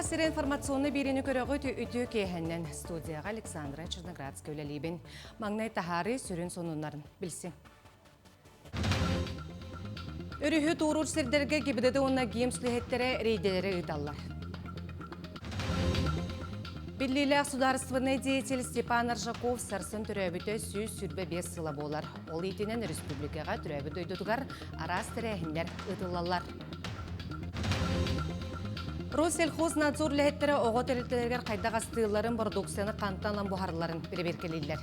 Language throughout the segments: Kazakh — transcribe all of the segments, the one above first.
Сирия информационный берені көріғі үті кейхеннен студияға Александра Черноградская өлелейбін. Маңнай тахары сүрін сонунларын білсін. Үріхі туырur сірдерге кебедеді онна кием сүліхеттері рейделері ұйталар. Биллилі государственный деятель Степан Аржаков сарсын түрәбіті сүйіз сүрбе 5 сыла болар. Ол етінен республикаға түрәбі дөйдудығар арас тірәхіндер ұтылалар. Россельхознадзор ләхеттері оғы тәрілтелергер қайдақ астығыларын продукцияны қантанлан бұхарларын береберкелейлер.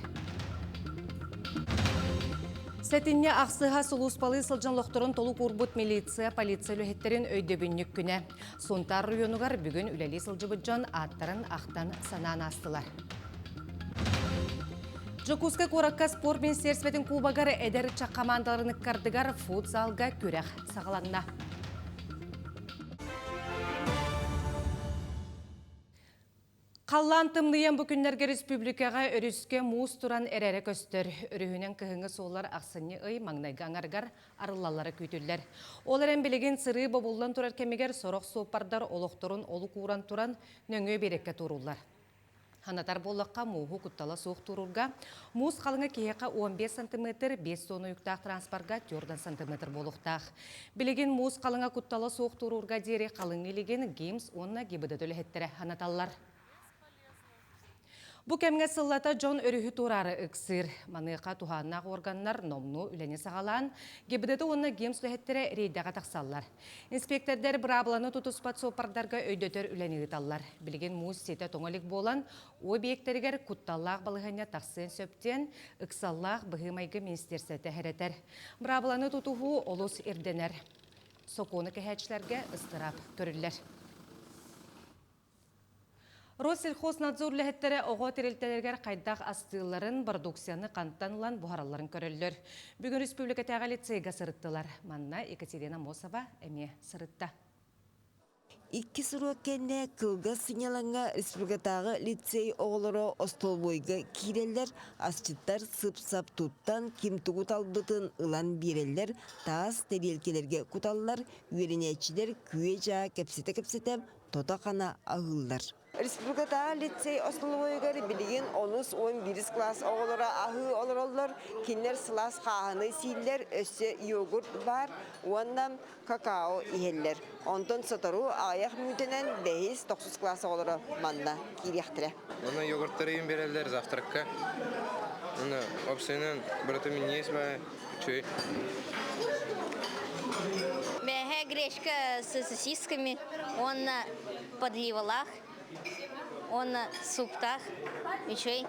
Сәтінне ақсыға сұлуспалы сылжан лоқтырын толу көрбұт милиция, полиция лөхеттерін өйдебіннік күні. Сонтар районуғар бүгін үләлі сылжыбыджан аттарын ақтан санан астылар. Жокуска Коракка спорт министерстветін кубагары әдер чақ командаларының кардыгар футзалға көрәқ сағаланна. Қаллан тымныен бүкіндерге республикаға өріске мұз тұран әрәрі көстір. Үрігінен кіхіңі солар ақсыны ұй маңнайға аңарғар арылалары көйтілдер. Олар әмбелеген сыры бобулдан тұрар кемегер сорық сопардар олықтырын олы куран тұран нөңе берекке тұрулар. Ханатар болыққа мұғы құттала соқ тұрурға, мұз қалыңа кейеқа 15 см, 5 тонны үктақ транспарға 4 см болықтақ. Білеген мұз қалыңа құттала соқ тұрурға дере қалың елеген геймс онына кебіді төлі ханаталар. Бұ кәмге сыллата Джон өріхі турары үксір. Маныққа туханнақ органнар номну үләне сағалан, кебідеті онына гем сүләхеттері рейдаға тақсаллар. Инспектордар бұрабыланы тұтыспат сопардарға өйдөтер үләне ғыталлар. Білген мұз сеті тоңалік болан, объектергер құтталлақ балығanya тақсын сөптен, үксаллақ бұғымайғы министерсеті әретер. Бұрабыланы тұтуғу олыс ерденер. Соконы кәхәтшілерге ыстырап көрілер. Россельхознадзор ләхеттері оғы терелтелергер қайдақ астығыларын продукцияны қанттанылан бұхараларын көрілдер. Бүгін республика тәға лицейға сырыттылар. Манна Екатерина Мосова әме сырытта. Икки сұру кәнне кылға сыналанға республикатағы лицей оғылары остолбойға кирелер, асчыттар сып-сап туттан кем тұғыт албытын ұлан берелер, таас терелкелерге құталылар, үйеренетчілер күйе жа кәпсете тота қана ағылдар. Республикатағы лицей остолбойғар білген 10-11 класс оғылары ағы олыралар, кенлер сылас қағаны сейлер, өсі йогурт бар, оннан какао ихеллер. Онтон сатару аяқ мүйтінен 5-9 класс оғылары манна керектірі. Оны йогурттары ем берелер завтракка. Оны опсайынан бұрытымен ес ба, чөй. Бәхе гречка с сосисками, он на подливалах, он на суптах, и чөй.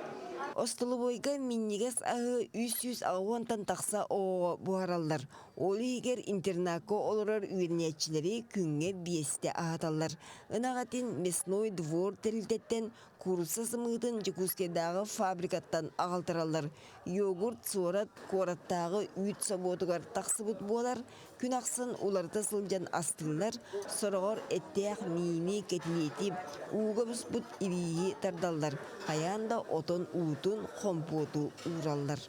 Остолбойға миннигес ағы 300 ағуантан тақса оға бұғаралар. Олы егер интернако олырар үйернетчілері күнге бесте ағаталар. Үнағатын Мясной двор тәрілтеттен курса сымығытын Жекускедағы фабрикаттан ағалтыралар. Йогурт, сорат, кораттағы үйт саботығар тақсыбыт болар. Күн ақсын оларда сылжан астылар. Сорағар әттеяқ мими кетінетіп, уға бұспыт ивиі тардалар. Қаянда отон уутун компоту ураллар.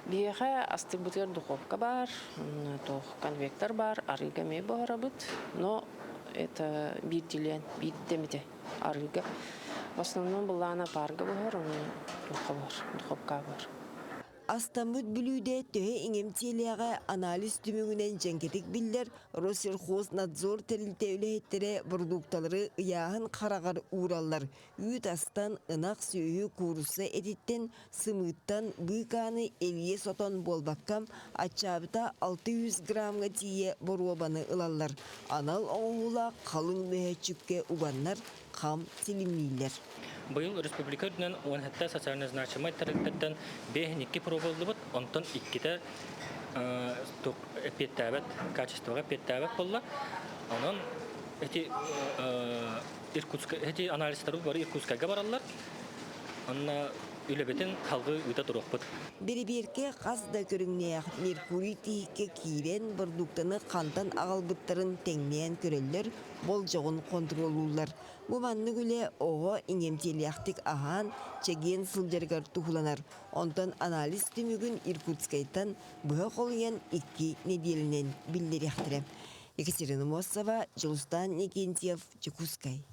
Биеха асты бутер духовка бар, тох конвектор бар, арыгаме бара бут, но это бирдилен, биддемите арыга. В основном была на парга бар, духовка бар. Астамыт бүлуде төһе иңемтелеға анализ түмігінен жәңкетік білдер Россельхознадзор тәрілтеулі продукталары ұяғын қарағар ураллар. Үйт астан ынақ сөйі курсы әдеттен сымыттан бұйқаны 50 сотон болбаққам ачабыта 600 грамға тие боруабаны ылалар. Анал оңула қалың мөһәчікке уғаннар қам силимнейлер. Быйыл республикаден 17 социально значимый тарихтен 5-2 пробовал бут, онтон 2-те петтабет качествоға петтабет болла. Онон эти эти анализтары бар Иркутскага баралар. Онна үлебетен халгы үтә туракпыт. Береберке қазда көріңнеяқ Меркурий тейікке кейрен продуктаны қантан ағалбыттарын теңнеен көрелер бол жоғын контролулар. Бұманны күле оғы иңемтелияқтик аған чеген сылжарғар тұхыланар. Онтан анализ түмігін Иркутскайтан бұға қолыян 2 неделінен білдеряқтыры. Екатерина Мосова, Жылустан Никентьев, Жекускай.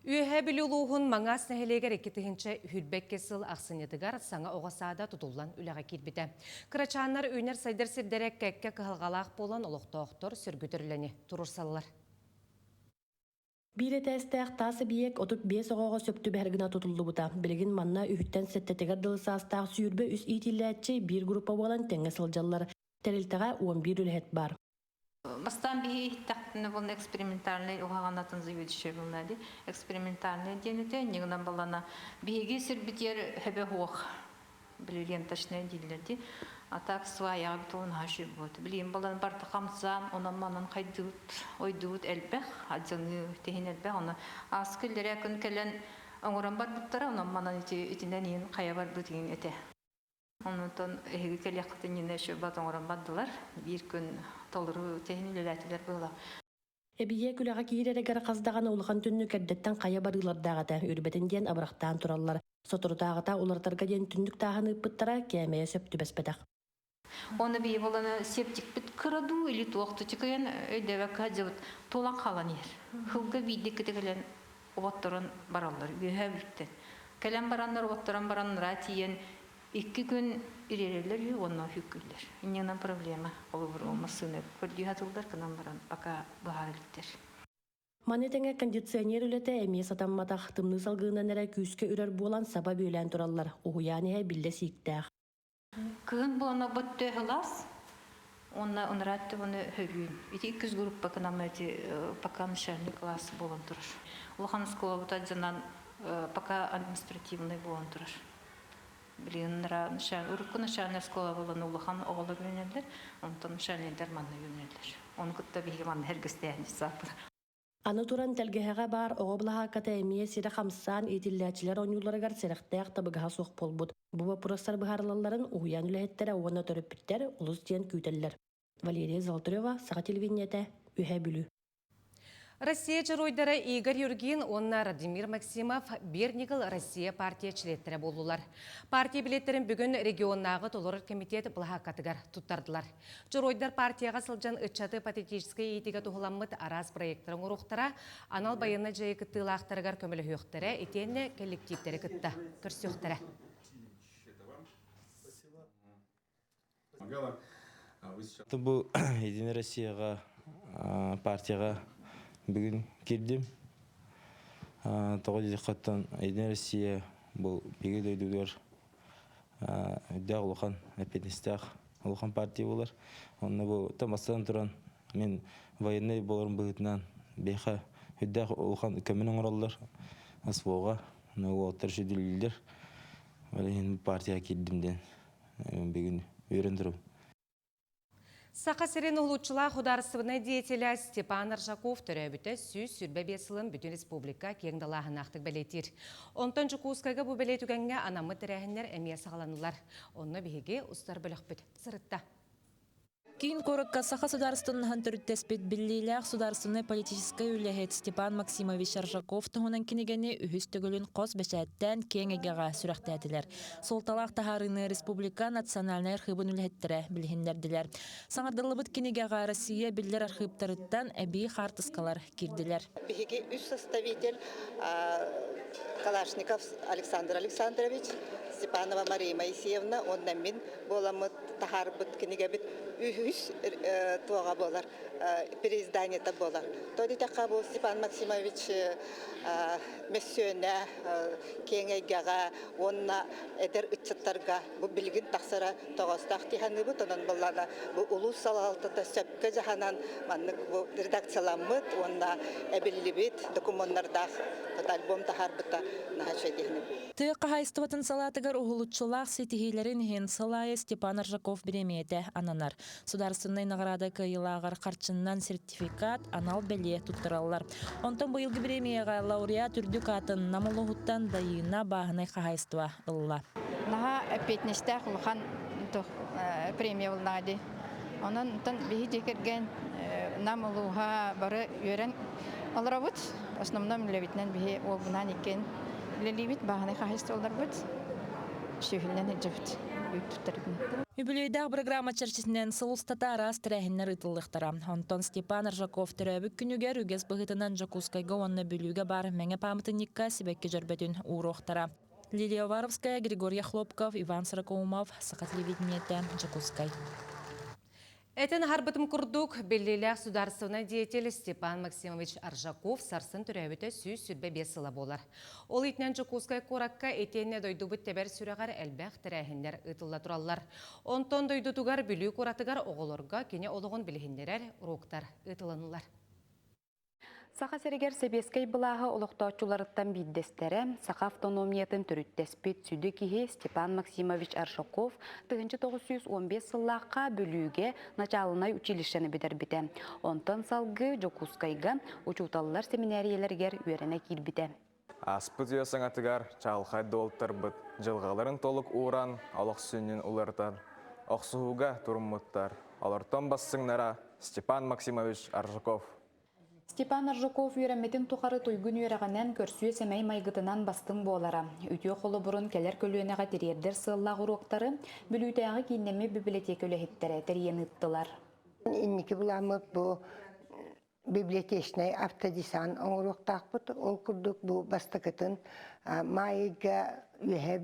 Үйе білулуғын маңас нәхелегер екетігінші хүлбек кесіл ақсынетігар саңа оғасада тұтылан үліға келбеді. Қырачанлар үйнер сайдар сирдерек кәкке қығылғалақ болан олықтауқтыр сүргүтірлені тұрырсалылар. Бире тәстәк тасы биек отуп 5 оғаға сөптү бәргіна тұтылды бұта. Білген манна үхіттен сәттетігер дылысастағы сүйірбе үс итиләтчі бір группа болан тәңе сылжалар. Тәрілтіға 11 үліхет бар. Бастан бихи тактны бұл экспериментальный уғағанатын зүйдіші бұлнады. Экспериментальный денеті, негінен балана бихиге сүрбітер хөбе хоқ білген ташны дейлерді. А так сваяға бітуын хашы бұд. Білген балан барты қамсан, онан манын қайдуыт, ойдуыт әлбәқ, адзыңы тейін әлбәқ. Оны аскілдері күн кәлін оңыран бар бұттара, онан манын етінен ең қая бар бұтеген әте. Онытын әйгі кәліқтін ене шөп бат оңыран баддылар. Bir күн толыру тейін үлеләтілер бұла. Эбие күләға кейеререгер қаздаған улыған түнні кәрдеттен қая барылардағыта, үрбетін ден абырақтан тұралар. Сотырдағыта улартарға ден түндік тағын ұппыттара кәмея сөпті бәспедақ. Оны бей боланы септик біт кыраду или тоқты чекайын өйдәвәк әдзәвіт толан қалан ер. Хылға бейді кітігілен оғаттырын баралар, үйе бүттен. Кәлем баранлар, оғаттырын баранлар әтиен 2 күн ирелерлер үй, онна хүккілдер. Инненен проблема олы олмасыны көрді хатылдар кынан баран, бака бұхарылықтер. Манетеңе кондиционер үлеті әме сатамматақ тымны салғынан әрі күйіске үрер болан саба бөйлән тұралар. Оғуяне білді сиіктәқ. Кығын бұлана бұтты ғылас, онна ұнратты бұны хөвейін. Еті 200 группа кынан мәті пока начальный класс болан тұрыр. Улхан скола бұта жынан пока административный болан тұрыр. Билинра урукку начальная школа болан улахан оғылы бүйінелдер, онтан начальныйдар манна бүйінелдер. Оны күтті бейгі манна әргістәйін сапыр. Аны туран тәлгеһәгә бар оғыблаға катаймия сире хамсан итилләчиләр онюларыгар серехтәк табыгаһа сук полбут. Бу вопростар быһарлаларын уян үләһеттәре уна төрөп биттер, улус диен күтәлләр. Валерия Золотарева, Саға телевидениете, Үһә бүлү. Россия жыройдары Игорь Юргин, онна Радимир Максимов Бернигал Россия партия члеттері болулар. Партия билеттерін бүгін регионнағы толырыр комитет бұлға катыгар тұттардылар. Жыройдар партияға сылжан ұтчаты патетический етігі тұғыламмыд араз проекттарын ұруқтара, анал байыны жайы кыттылақтарығар көмілі хүйіқтері, етені коллективтері кытта. Көрсіқтері. Бұл Единая Россияға партияға бүгін келдім. Тоғыз қаттан Единая Россия бұл бегі дөйділер өдді ұлыған әпетнестіғ ұлыған партия болар. Онына бұл тамастан тұран мен военный боларын бұғытынан бейқа өдді ұлыған көмінің ұралылар асбоға оғаттар жүділілдер. Партияға келдімден бүгін үйрендірім. Сақа сирен ұлучыла құдарысывына деятеля Степан Аржаков түрәбіті сүйіз сүрбе бесілін бүтін республика кеңдалағын ақтық бәлетір. Онтан жүкуызқаға бұл бәлетігенге анамы тірәхінлер әмия сағаланылар. Онны бігеге ұстар бөлік бүт. Сырытта. Кин коракка саха сударственный төрүттеспит биллилях сударственный политический үлэхет Степан Максимович Аржаков туһунан кинигени үһүстөгүлүн кос бешәттен кеңегега сүрәхтәтиләр. Солталак тахарыны республика национальный архивын үлэхеттере билһиндердиләр. Саңардылыбыт кинигега Россия биллер архивтарыттан әби хартыскалар кирдиләр. Биһиги үс составитель Калашников Александр Александрович, Степанова Мария Моисеевна, оннан мин боламыт тахарбыт кинигебит үһүс туага болар, переизданиета болар. Тоди така бу Степан Максимович мессөне кеңегега, онна эдер ытчыттарга бу билгин таксара тогостак тиханыбыт, онан боллана бу улус салалтыта сөпкө жаханан маннык бу редакцияланмыт, онна эбиллибит документтардах альбом тахарбыта нахача дихныбыт. Тыйыққа хайстыватын салатыгар уғылытшылақ сетихилерин хен салайы Степан Аржаков беремейді ананар. Сударственный награда кайылағар қарчыннан сертификат анал бәле тұттыралар. Онтан бұйылғы беремейға лауреат үрдік атын намылығыттан дайына бағынай қағайстыва ұлла. Наға әпетнестәқ ұлған премия ұлнады. Онан бейі декерген намылыға бары өрен алыра бұд. Основном левитнен бейі олғынан екен. Лелибит бағаны қағайсты олар бұд. шүхілнен әджіпт. Үбілейдәғ программа чәрчесінен сылыстата арас тірәхіннер ытылықтара. Онтон Степан Ржаков түрәбік күнігер үгес бұғытынан Жакускайға онны бүліге бар мәңе памытынникка себекке жүрбәтін уроқтара. Лилия Варовская, Григорий Хлопков, Иван Саракоумов, Сақатлевидниеттен, Жакускай. Этен харбытым курдук беллилях сударственный деятель Степан Максимович Аржаков сарсын түрәбіті сүйіз сүрбе бесіла болар. Ол итнен Жакускай коракка етенне дойдубыт тебер сүрәғар әлбәқ тірәхіндер ытылла тураллар. Онтон дойдутугар бүлі коратыгар оғылырға кене олығын білігіндерер уроктар ытыланылар. Саха серегер себескей былағы олықтаучуларыттан биддестері, саха автономиятын түріттеспет сүді кихе Степан Максимович Аржаков 1915 сыллаққа бүліге началынай училищені бедер біте. Онтан салғы Жакускайға учуталылар семинариялергер үйеріне кирбіте. Аспыт өсіңатыгар чалқай долттар бұд, жылғаларын толық уран, алық сүннен ұлартар, оқсуға тұрмыттар. Олартан бассыңнара Степан Максимович Аржаков. Степан Аржаков үйрәметін тұқары тұйгын үйрәғанен көрсүйе сәмәй майғытынан бастың болара. Үтіе қолы бұрын кәлер көлуенеға терердер сыллақ ұроқтары бүлітәңі кейіннеме библиотека өліхеттері тәрен ұттылар. Иннекі бұламыд бұл библиотечный автодисан ұроқтақ бұд. Ол күрдік бұл бастықытын майыға үйе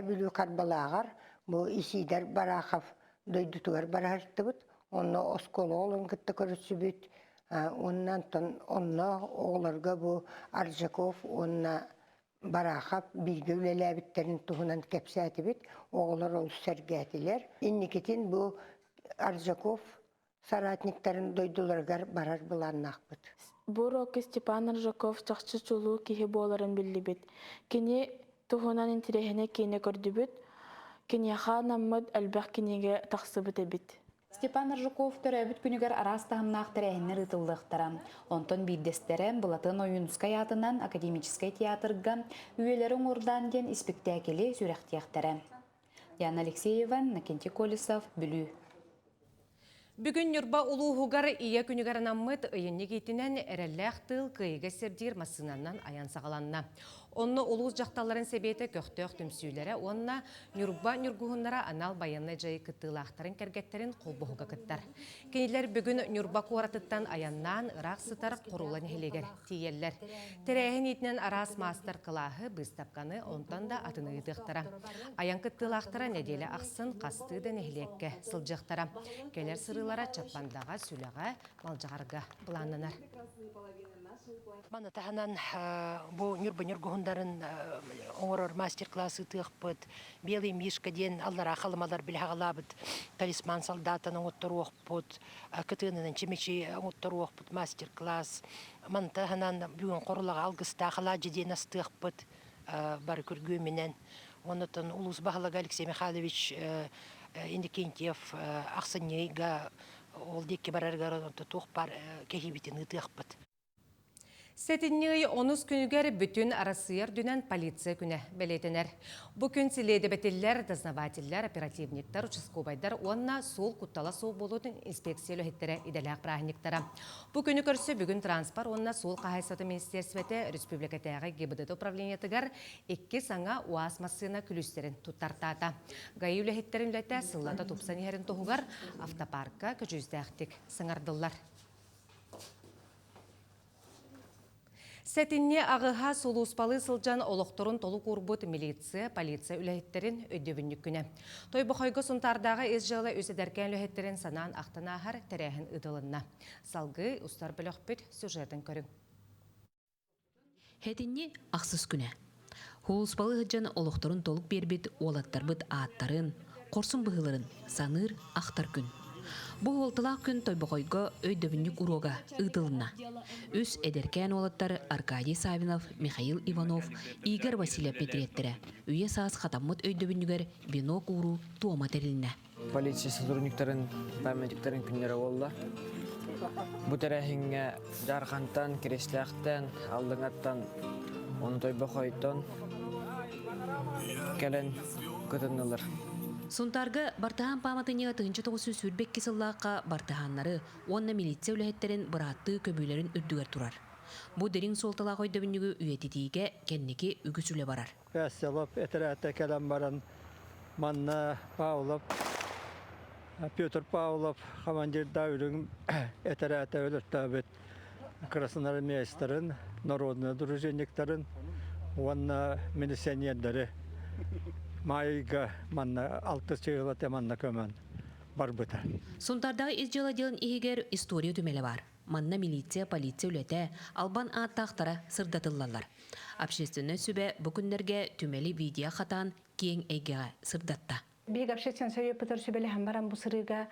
бүлі қарбалағар бұл исидер барақов дойдутуғар барарты бұд. Оны осколы олын күтті көрісі бүд. Оннан онна оғыларға бұл Аржаков онна барақап білгі өлеләбіттерін тұғынан кәпсәті біт, оғылар ол сәргәтілер. Иннекетін бұл Аржаков саратниктарын дойдуларғар барар бұланнақ бұд. Бұл роки Степан Аржаков чақчы чулу кейі боларын білі біт. Кені тұғынан интерехіне кейіне көрді біт, кенеға намыд әлбәқ кенеге тақсы біт біт. Степан Аржаков төрәбіт күнігер арастағымнақ тәрәйінер ұтылдықтара. Онтон биддестері бұлатын ойынускай атынан академическай театрға үйелерін ордан ден спектакелі сүрәқтияқтары. Яна Алексеева, Накенти Колесов, Бүлі. Бүгін нүрба улуғығар ия күнігер намыд ұйынны кейтінен әрәлләқ тыл күйігі сердер масынаннан аян сағаланна. Онны улуыз жақталарын себеті көқтөк түмсүйлері, онна нүрба нүргуғынлара анал баянны жайы кыттылақтарын кәргеттерін қолбұғыға кыттар. Кенелер бүгін нүрба қуаратыттан аяннан ұрақ сытар құрулан хелегер тиеллер. Тәрәйін етінен арас мастер қылағы бұстапқаны онтан да атыны ұйдықтара. Аян кыттылақтара неделі ақсын қасты да нехлекке сылжықтара. Келер сырылара чапандаға, сүліға, малжағарға бұланынар. Мана таханан бу нүргуһундарын оңорор мастер-классы тыахпыт, белый мишка ден аллара халымалар билхагалабыт, талисман солдатан оңотторуохпут, кытынынан чемечи оңотторуохпут мастер-класс. Мана таханан бүгін қорылаға алгыста халаджи ден астыахпыт бар көргүү менен. Онытын улус бағалага Алексей Михайлович Индикентьев Ақсанейга ол декке бараргар тух бар кехибитин ытыахпыт. Сетинней 10 күнігер бүтін арасыйыр дүнен полиция күні бәлетінер. Бұ күн сілейді бәтелер, дознавателлер, оперативниктер, участковайдар, онна сол құттала сол болудың инспекциялы хеттері иделәк прахниктара. Бұ күні көрсі бүгін транспар, онна сол қағайсаты министерсветі республикатағы ГИБДД управлениятығар 2 саңа уаз масына күлістерін тұттартата. Гайылы хеттерін үләті сыллата тупсан ерін тоғығар автопарка көжіздәқтік сыңардылар. Сәтінне ағыға солуспалы сылжан олықтырын толық урбут милиция, полиция үләйеттерін өйдебіннік күні. Тойбұқойғы сұнтардағы езжалы өсідеркен үләйеттерін санан ақтанағар тәрәхін ұдылынна. Салғы ұстар біліқ бүт сюжетін көрің. Хәтінне ақсыз күні. Солуспалы сылжан олықтырын толық бербет олаттар бұд аттарын, қорсын бұғыларын, саныр ақтар күн. Бұл олтылақ күн Тойбұқойғы өйдөбіннік урога ұдылына. Үс әдеркен олаттар Аркадий Савинов, Михаил Иванов, Игорь Василия Петреттері. Үйе саас қатаммыт өйдөбіннігер бинок уру туама тәріліне. Полиция сотрудниктарын, памятиктерін күннері олла. Бұтыр әхіңе жарқантан, керестіяқтан, алдыңаттан, оны Тойбұқойдан кәлін күтінілер. Сонтарга бартахан паматыне 19 сүрбек кесыллаққа бартаханнары онна милиция үләйеттерін бұратты көбейлерін үрдігер тұрар. Бу дерин солталақ ойдабынығы үйететиге кеннеки үгісілі барар. Веселов, этерәтә кәләм баран, Манна Павлов, Петр Павлов, командир Давидың этерәтә өліртәбет, красноармейстарын, народный дружинниктарын, онна милиционерлері, майга манна 6 чыгылаты манна көмөн бар бұта. Сонтардағы изжала делін игер история түмелі бар. Манна милиция, полиция үлеті, албан аттақтара сырдатылалар. Общественный сүбе бүкіндерге түмелі видео хатан кең әйгеға сырдатта. Бег общественный совет пытар сүбелі хамбаран бұл сырыға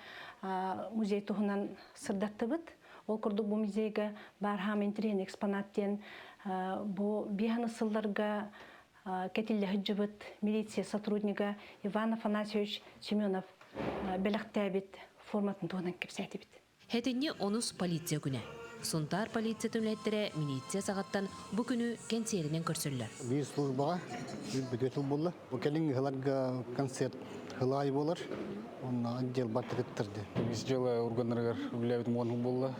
музей тұғынан сырдатты бұд. Ол күрді бұл музейге бар хам интерен экспонаттен бұл бейханы сылларға кетілі хүджібіт милиция сотрудника Иван Афанасьевич Семенов бәліқтәбет форматын тұғынан кепсәті біт. Хәтінне онус полиция күні. Сонтар полиция түмлеттері милиция сағаттан бұ күні кенсерінен көрсілілер. Бір службаға бүдетіл болды. Өкелің ғыларға концерт ғылай болыр. Оны отдел баты кеттірді. Біз жылы органларға үләбетін оңын болды.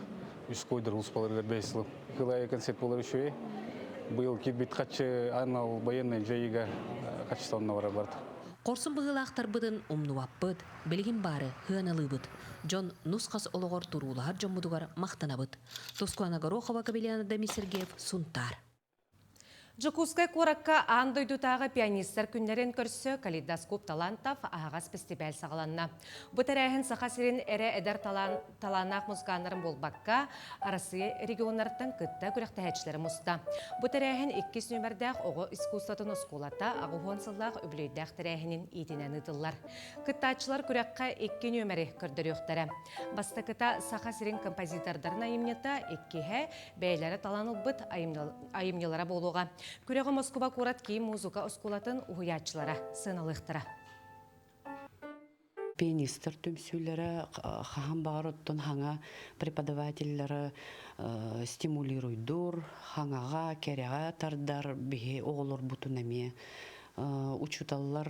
Үш қойдыр ұлыспаларға бәйсіліп. Ғылай концерт болар үші. Бұл кетбет қатшы анал баянный жайыға қатшыстанына бара барды. Корсун бұғылақтар бұдын умнуаппыд, білгін бары хыаналы бұд. Жон нұсқас олығыр тұрулағар жон бұдығар мақтана бұд. Тоскуана Горохова, Кабелиана Дами Сергеев, Сунтар. Жокускай қораққа андойдутағы пианистер күндерін көрсі калейдоскоп талантов ағас фестиваль сағаланна. Бұтарайын сақасырын әрі әдір таланақ мұзғанырын болбаққа арасы регионлардың күтті күректі әчілері мұста. Бұтарайын 2 нөмірдәқ оғы искусатын ұскулата ағуғын сыллақ үблейдәқ тәрәйінін етінен ұтылар. Күттачылар күрекқа 2 нөмірі күрдір өқтірі. Басты күтті сақасырын композитордарын айымнеті 2-хе бәйлері таланыл бұд айымнелара болуға. Күрегі Москва курат кейім музыка оскулатын уғыячылара сыналықтыра. Пианистер түмсүлері хаһан бағар оттон хаңа преподавательлері стимулируйдур, хаңаға, кереға тардар біге оғылыр бұтынаме. Учуталлар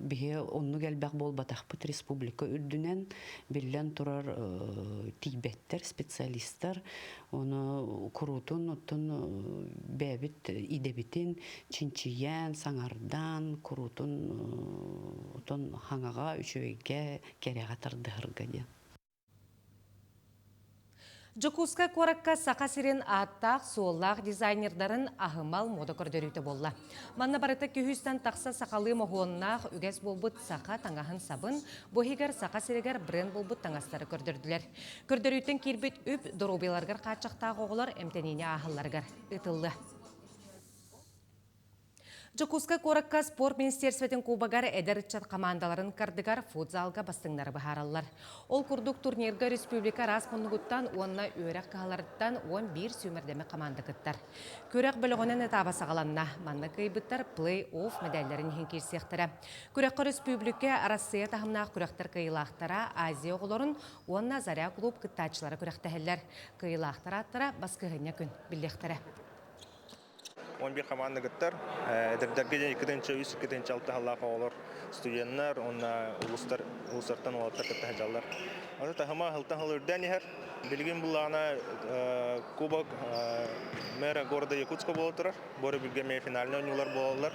біге онны кәлбәқ болбатақ бұт республика үрдінен білен тұрар тейбеттер, специалистер. Оны құрутын, оттын бәбіт, идебітін, чинчиян, саңардан, құрутын, оттын хаңаға, үшөйге, кереға тардығырға де. Жокуска коракка сақасырын аттақ суоллақ дизайнердарын ағымал мода көрдөрүйті болла. Манна барыты күйістен тақса сақалы моғуыннақ үгес болбыт сақа таңағын сабын, бохигер сақасырегер бренд болбыт таңастары көрдөрділер. Көрдөрүйттен кербет үп доробеларгар қачақтақ оғылар әмтеніне ағыларгар ұтылды. Жокуска коракка спорт министерстветін кубагар әдірітчат командаларын кардыгар футзалға бастыңдары бұхаралар. Ол күрдік турнирға республика рас қонығыттан онына өрек қағаларыттан 11 сөмірдемі команда кіттар. Көрек біліғінен этаба сағаланна, манна кайбыттар плей-офф медальдерін хенкерсектірі. Көрекқа республика Россия тағымнақ көректер кайылақтара Азия оғыларын онына Заря клуб кіттачылары көректәхелер. Кайылақтара аттара басқығыне күн білдектірі. 11 команда гыттар. Эдердерге 2-3 алты халлақа олар студенттер, онна улустартан олаттар кытта жаллар. Аны тахама хылтан хылырдан ехер. Билген булана кубок мэра города Якутска болотыр. Бори билгеме финальный ойнулар болалар.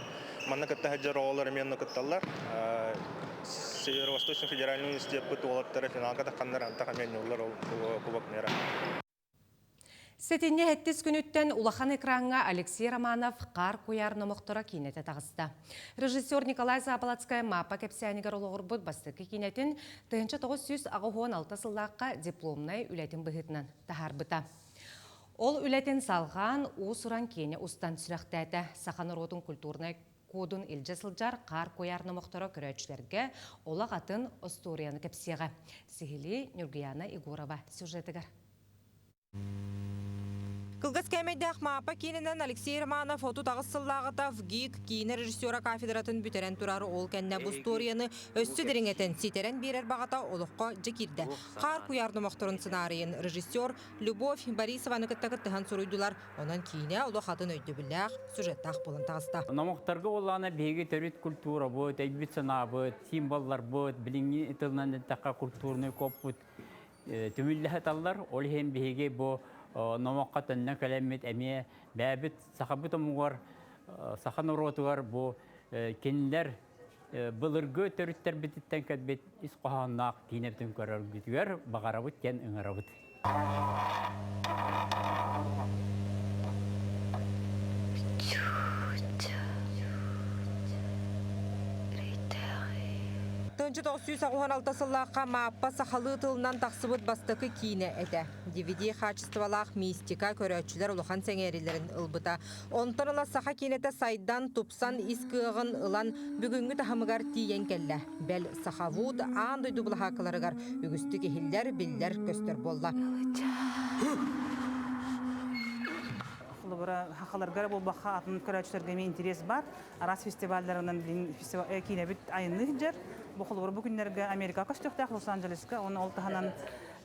Манна кытта хаджар олар эменно кытталар. Северо-Восточный федеральный университет кыт олаттар финалга таханнар анта хаменнулар кубок мэра. Сетенне әттес күніттен улахан экранға Алексей Романов қар қояр номықтыра кейнеті тағысты. Режиссер Николай Запалацкая мапа кепсиянигар олығыр бұд бастықы кейнетін 1916 сыллаққа дипломнай үләтін бұғытынан тахар бұта. Ол үләтін салған ұсыран кейне ұстан сүрәқтәді сақаныр отын культурнай кодын илже сылжар қар қояр номықтыра көрәтшілерге олақ атын историяны кепсияға. Сихили Нюргияна Игорова сюжетігар. Кылгас кәмейдәқ мапа кейінінен Алексей Романов фото тағысыллағыта ВГИК кейіні режиссера кафедратын бүтерен тұрары ол кәнне бұл сторияны өсті діріңетін сетерен берер бағата олыққа жекерді. Қар құярды мұқтырын сценарийын режиссер Любовь Борисованы күтті-күттіған сұрыйдылар. Онан кейіне олық атын өйді біләқ сюжеттақ болын тағыста. Намықтарға олағына бейге төрет культура бұд, әйбет сына бұд, символлар бұд, біліңі итылынан таққа культурны көп бұд. Түмілі хаталар, ол хем бейге бұ номаққа төнне кәлемет әме бәбіт сақабыт омуғар, сақан оротуғар бұ кенілер бұлырғы төріттер бітіттен кәдбет ис қоғаннақ кейнептен көрір бүтігер бағарабыт кен ұңарабыт. Тынчы 996 сыллаққа мааппа сақалы тылынан тақсыбыт бастықы кейіне әді. DVD қачыстывалақ мистика көрәтшілер ұлыған сәңерілерін ұлбыта. Онтан ұла сақа кейінеті сайдан тупсан искығын ұлан бүгінгі тахымығар тиен кәлі. Бәл сақавуд аң дойду бұлақақыларығар үгісті кехілер білдер көстер болла. Хақаларғар бұл баққа атын көрәтшілерге мен интерес бар. Арас фестивальдарынан кейіне біт айынны жер. Бұл құлғыры бүгіндерге Америка көстіқтақ, Лос-Анджелеске, оны олтағанан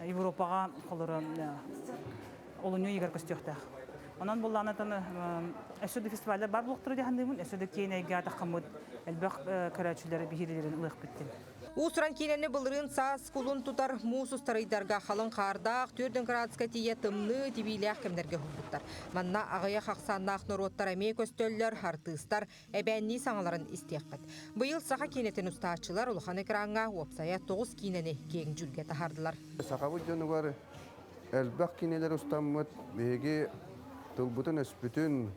Европаға құлғыры олыны егер көстіқтақ. Онан бұл ланатаны әсөді фестивальдар бар бұлықтыры дегендеймін, әсөді кейінеге атаққамыд әлбәқ көрәтшілері бейірелерін ұлық біттен. Усуран кейнені бұлырын саас кулун тутар мусустарайдарға қалын қардақ, 4 градусқа тие тымны тибилях кемдерге хұлбыттар. Манна ағая қақсаннақ нұроттар әме көстөллер, артыстар, әбәнні саңаларын истеққыт. Бұйыл сақа кейнетін ұстаатшылар ұлыған экранға опсая 9 кейнені кейін жүлге тахардылар. Сақабы жөнігар әлбәқ кейнелер ұстамыд, беге тылбытын өспүтін,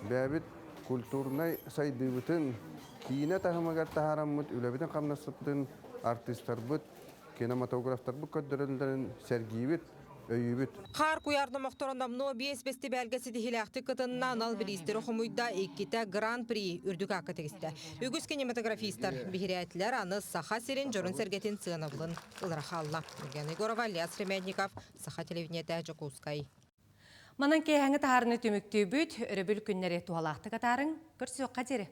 бәбіт культурнай сайдыбытын, кейіне тахымагар тахарамыд, үләбітін қамнасыптын, артисттар бұд, кинематографтар бұд көддірілдерін сәргейбіт, өйібіт. Қар куярны моқторындамны 5 бесті бәлгісі дихилақты қытынна анал білістері құмыйда еккеті Гран-при үрдік ақы тегісті. Үгіз кинематографистар бігірәтілер аны Саха серен жорын сәргетін сығынавылын ұлырақалла. Евгений Горова, Ильяс Реметников, Саха телевидениеті Жокускай. Манан кейхаңы тағарыны түмікті бүт, өрі бүл күннері туалақты қатарын көрсі оққа дері.